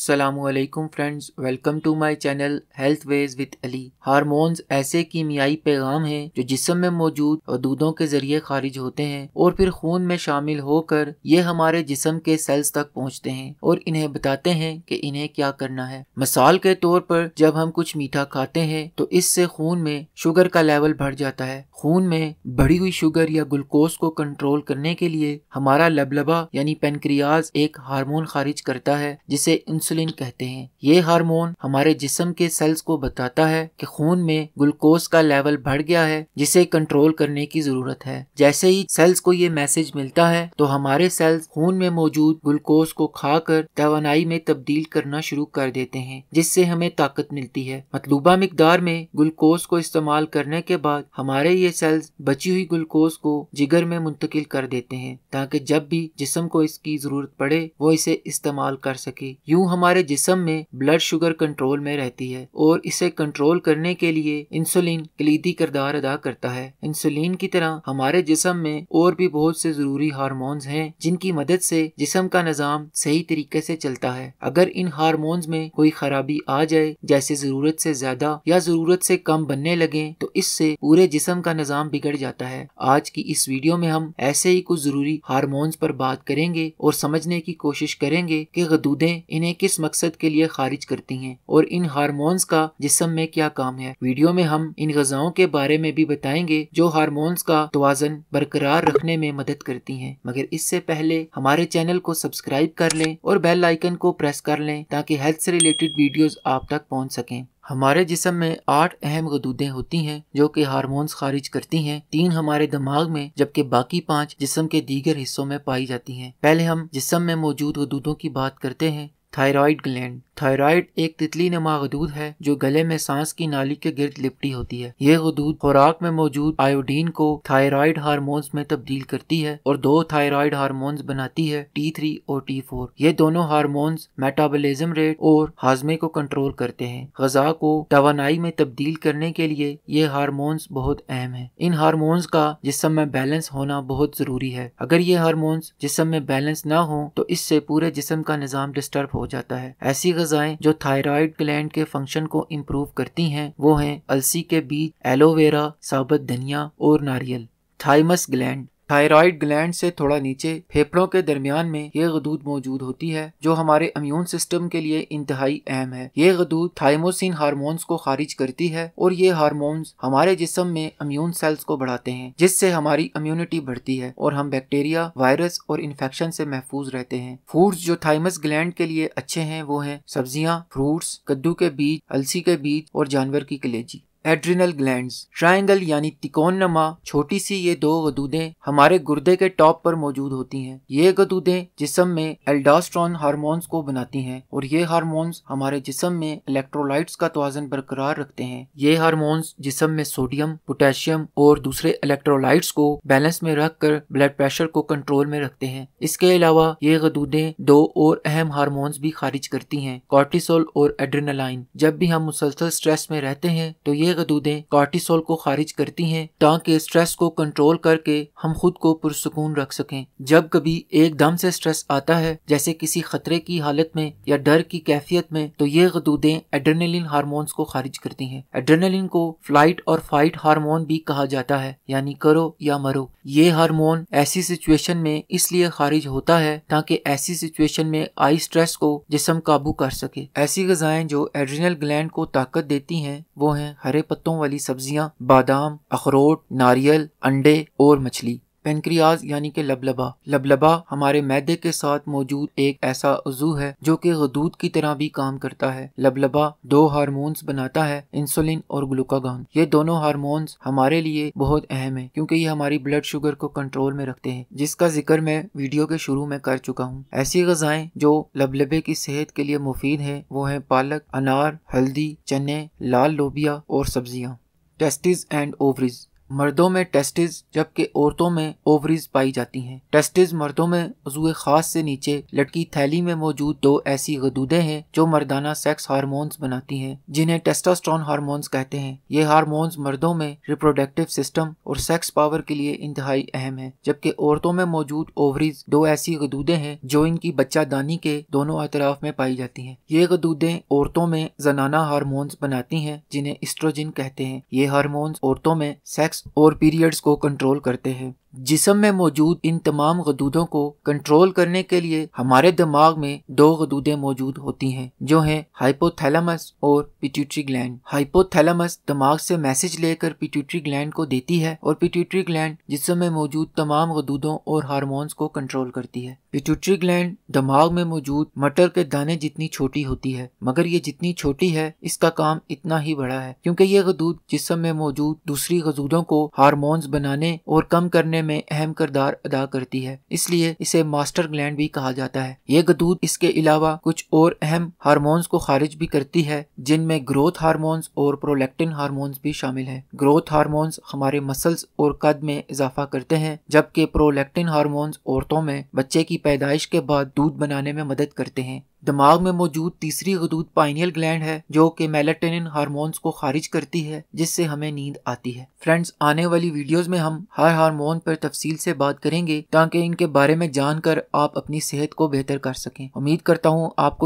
अस्सलामुअलैकुम friends, welcome to my channel health ways with Ali. Hormones ऐसे कीमियाई पैगाम हैं जो जिस्म में मौजूद हदूदों के जरिए खारिज होते हैं और फिर खून में शामिल होकर ये हमारे जिस्म के सेल्स तक पहुंचते हैं और इन्हें बताते हैं कि इन्हें क्या करना है। मिसाल के तौर पर जब हम कुछ मीठा खाते हैं तो इससे खून में शुगर का लेवल बढ़ जाता है। खून में बढ़ी हुई शुगर या ग्लूकोज को कंट्रोल करने के लिए हमारा लबलबा यानी पेनक्रियाज एक हार्मोन खारिज करता है जिसे इंसुलिन कहते हैं। ये हार्मोन हमारे जिस्म के सेल्स को बताता है कि खून में ग्लूकोज का लेवल बढ़ गया है जिसे कंट्रोल करने की जरूरत है। जैसे ही सेल्स को ये मैसेज मिलता है तो हमारे सेल्स खून में मौजूद ग्लूकोज को खाकर तवानाई में तब्दील करना शुरू कर देते हैं जिससे हमें ताकत मिलती है। मतलूबा मिकदार में ग्लूकोज को इस्तेमाल करने के बाद हमारे ये सेल्स बची हुई ग्लूकोज को जिगर में मुंतकिल कर देते हैं ताकि जब भी जिस्म को इसकी जरूरत पड़े वो इसे इस्तेमाल कर सके। यूं हमारे जिस्म में ब्लड शुगर कंट्रोल में रहती है और इसे कंट्रोल करने के लिए इंसुलिन कलीदी किरदार अदा करता है। इंसुलिन की तरह हमारे जिस्म में और भी बहुत से जरूरी हार्मोन्स हैं जिनकी मदद से जिस्म का निजाम सही तरीके से चलता है। अगर इन हार्मोन्स में कोई खराबी आ जाए, जैसे जरूरत से ज्यादा या जरूरत से कम बनने लगे, तो इससे पूरे जिस्म का निजाम बिगड़ जाता है। आज की इस वीडियो में हम ऐसे ही कुछ जरूरी हार्मोन्स पर बात करेंगे और समझने की कोशिश करेंगे कि गदूदें इन्हें किस मकसद के लिए खारिज करती हैं और इन हार्मोन्स का जिस्म में क्या काम है। वीडियो में हम इन ग़िज़ाओं के बारे में भी बताएंगे जो हार्मोन्स का तवाज़ुन बरकरार रखने में मदद करती हैं। मगर इससे पहले हमारे चैनल को सब्सक्राइब कर लें और बेल आइकन को प्रेस कर लें ताकि हेल्थ से रिलेटेड वीडियोस आप तक पहुंच सकें। हमारे जिस्म में 8 अहम गदूदें होती हैं जो कि हार्मोन्स खारिज करती हैं। 3 हमारे दिमाग में जबकि बाकी 5 जिस्म के दीगर हिस्सों में पाई जाती हैं। पहले हम जिस्म में मौजूद गदूदों की बात करते हैं। Thyroid gland. थायराइड एक तितली नुमा गदूद है जो गले में सांस की नाली के गिर्द लिपटी होती है। ये गदूद खुराक में मौजूद आयोडीन को थायराइड हार्मोन्स में तब्दील करती है और 2 थायराइड हार्मोन्स बनाती है, T3 और T4। ये दोनों हार्मोन्स मेटाबॉलिज्म रेट और हाजमे को कंट्रोल करते हैं। ग़िज़ा को तवानाई में तब्दील करने के लिए ये हार्मोन्स बहुत अहम है। इन हार्मोन्स का जिस्म में बैलेंस होना बहुत जरूरी है। अगर ये हार्मोन्स जिस्म में बैलेंस ना हो तो इससे पूरे जिस्म का निजाम डिस्टर्ब हो जाता है। ऐसी ग़िज़ाएं जो थायराइड ग्लैंड के फंक्शन को इम्प्रूव करती हैं वो हैं अलसी के बीज, एलोवेरा, साबुत धनिया और नारियल। Thymus gland. थायराइड ग्लैंड से थोड़ा नीचे फेफड़ों के दरमियान में ये गदूद मौजूद होती है जो हमारे इम्यून सिस्टम के लिए इंतहाई अहम है। ये गदूद थाइमोसिन हार्मोन्स को खारिज करती है और ये हार्मोन्स हमारे जिस्म में इम्यून सेल्स को बढ़ाते हैं जिससे हमारी इम्यूनिटी बढ़ती है और हम बैक्टीरिया, वायरस और इन्फेक्शन से महफूज रहते हैं। फूड्स जो थाइमस ग्लैंड के लिए अच्छे हैं वो हैं सब्जियां, फ्रूट्स, कद्दू के बीज, अलसी के बीज और जानवर की कलेजी। Adrenal glands. ट्रायंगल यानी तिकोन नमा छोटी सी ये 2 गदूदें हमारे गुर्दे के टॉप पर मौजूद होती हैं। ये गदूदें जिस्म में एल्डोस्टेरोन हार्मोन्स को बनाती हैं और ये हार्मोन्स हमारे जिस्म में इलेक्ट्रोलाइट्स का तवाज़ुन बरकरार रखते हैं। ये हार्मोन्स जिस्म में सोडियम, पोटेशियम और दूसरे इलेक्ट्रोलाइट्स को बैलेंस में रखकर ब्लड प्रेशर को कंट्रोल में रखते हैं। इसके अलावा ये गदूदें 2 और अहम हार्मोन्स भी खारिज करती हैं, कॉर्टिसोल और एड्रेनालाइन। जब भी हम मुसलसल स्ट्रेस में रहते हैं तो ये गदूदें कॉर्टिसोल को खारिज करती हैं ताकि स्ट्रेस को कंट्रोल करके हम खुद को पुरसुकून रख सकें। जब कभी एकदम से स्ट्रेस आता है, जैसे किसी खतरे की हालत में या डर की कैफियत में, तो ये गदूदें एड्रेनलिन हार्मोन्स को खारिज करती हैं। एड्रेनलिन को फ्लाइट और फाइट हार्मोन भी कहा जाता है, यानी करो या मरो। ये हार्मोन ऐसी सिचुएशन में इसलिए खारिज होता है ताकि ऐसी सिचुएशन में आई स्ट्रेस को जिस्म काबू कर सके। ऐसी ग़िज़ाएं जो एड्रिनल ग्लैंड को ताकत देती हैं वो हैं हरे पत्तों वाली सब्जियां, बादाम, अखरोट, नारियल, अंडे और मछली। पेनक्रियाज यानी कि लबलबा। लबलबा हमारे मैदे के साथ मौजूद एक ऐसा उज़ू है जो कि गदूद की तरह भी काम करता है। लबलबा 2 हार्मोन्स बनाता है, इंसुलिन और ग्लूकागॉन। ये दोनों हार्मोन्स हमारे लिए बहुत अहम है क्योंकि ये हमारी ब्लड शुगर को कंट्रोल में रखते हैं, जिसका जिक्र मैं वीडियो के शुरू में कर चुका हूँ। ऐसी ग़िज़ाएं जो लबलबे की सेहत के लिए मुफीद है वो है पालक, अनार, हल्दी, चने, लाल लोबिया और सब्जियाँ। Testis and ovaries. मर्दों में टेस्टिस जबकि औरतों में ओवरीज पाई जाती हैं। टेस्टिस मर्दों में उज़्वे खास से नीचे लटकी थैली में मौजूद दो ऐसी गदूदें हैं जो मर्दाना सेक्स हार्मोन्स बनाती हैं, जिन्हें टेस्टोस्टेरोन हार्मोन्स कहते हैं। ये हार्मोन्स मर्दों में रिप्रोडक्टिव सिस्टम और सेक्स पावर के लिए इंतहाई अहम है, जबकि औरतों में मौजूद ओवरीज दो ऐसी गदूदें हैं जो इनकी बच्चादानी के दोनों अतराफ में पाई जाती हैं। ये गदूदें औरतों में जनाना हार्मोन्स बनाती हैं जिन्हें एस्ट्रोजन कहते हैं। ये हार्मोन्स औरतों में सेक्स और पीरियड्स को कंट्रोल करते हैं। जिस्म में मौजूद इन तमाम गदूदों को कंट्रोल करने के लिए हमारे दिमाग में दो गदूदें मौजूद होती हैं जो हैं हाइपोथैलेमस और पिट्यूटरी ग्लैंड। हाइपोथैलेमस दिमाग से मैसेज लेकर पिट्यूटरी ग्लैंड को देती है और पिट्यूटरी ग्लैंड जिस्म में मौजूद तमाम गदूदों और हार्मोन्स को कंट्रोल करती है। पिट्यूटरी ग्लैंड दिमाग में मौजूद मटर के दाने जितनी छोटी होती है, मगर ये जितनी छोटी है इसका काम इतना ही बड़ा है, क्योंकि ये गदूद जिस्म में मौजूद दूसरी गदूदों को हार्मोन्स बनाने और कम करने में अहम किरदार अदा करती है, इसलिए इसे मास्टर ग्लैंड भी कहा जाता है। ये गदूद इसके अलावा कुछ और अहम हार्मोन्स को खारिज भी करती है, जिनमें ग्रोथ हार्मोन्स और प्रोलैक्टिन हार्मोन्स भी शामिल हैं। ग्रोथ हार्मोन्स हमारे मसल्स और कद में इजाफा करते हैं, जबकि प्रोलैक्टिन हार्मोन्स औरतों में बच्चे की पैदाइश के बाद दूध बनाने में मदद करते हैं। दिमाग में मौजूद तीसरी गदूद पाइनियल ग्लैंड है जो कि मेलाटोनिन हार्मोन्स को खारिज करती है, जिससे हमें नींद आती है। फ्रेंड्स, आने वाली वीडियोस में हम हर हार्मोन पर तफसील से बात करेंगे ताकि इनके बारे में जानकर आप अपनी सेहत को बेहतर कर सकें। उम्मीद करता हूँ आपको